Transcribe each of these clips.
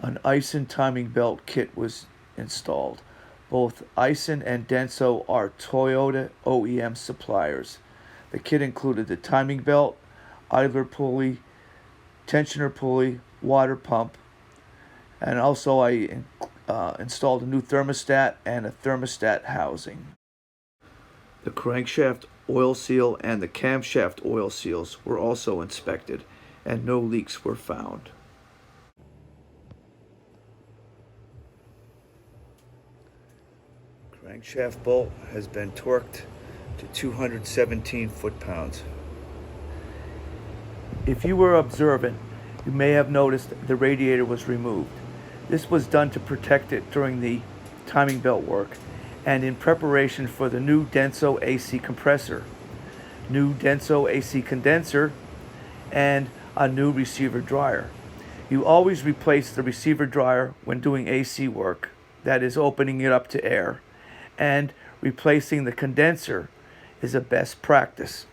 An Aisin timing belt kit was installed. Both Aisin and Denso are Toyota OEM suppliers. The kit included the timing belt, idler pulley, tensioner pulley, water pump, and also I installed a new thermostat and a thermostat housing. The crankshaft oil seal and the camshaft oil seals were also inspected, and no leaks were found. Crankshaft bolt has been torqued to 217 foot-pounds. If you were observant, you may have noticed the radiator was removed. This was done to protect it during the timing belt work and in preparation for the new Denso AC Compressor, new Denso AC Condenser, and a new receiver dryer. You always replace the receiver dryer when doing AC work, that is opening it up to air, and replacing the condenser is a best practice.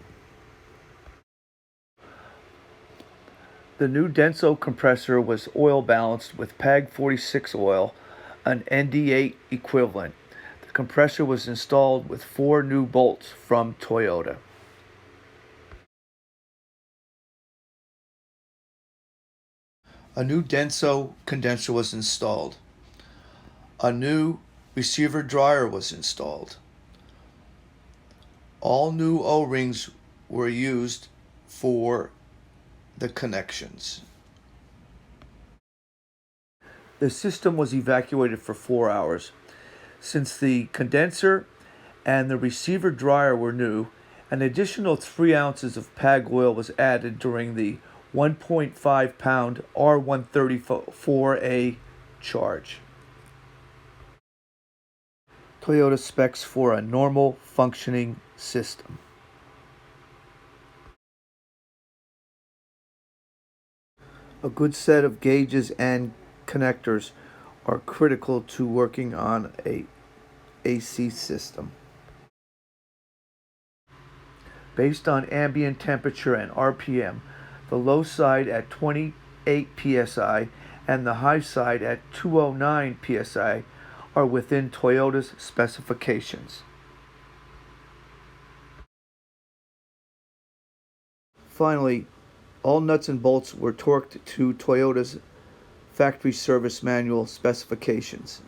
The new Denso compressor was oil balanced with PAG 46 oil, an ND-8 equivalent. The compressor was installed with 4 new bolts from Toyota. A new Denso condenser was installed. A new receiver dryer was installed. All new O-rings were used for the connections. The system was evacuated for 4 hours. Since the condenser and the receiver dryer were new, an additional 3 ounces of PAG oil was added during the 1.5 pound R134A charge. Toyota specs for a normal functioning system. A good set of gauges and connectors are critical to working on a AC system. Based on ambient temperature and RPM, the low side at 28 psi and the high side at 209 psi are within Toyota's specifications. Finally, all nuts and bolts were torqued to Toyota's factory service manual specifications.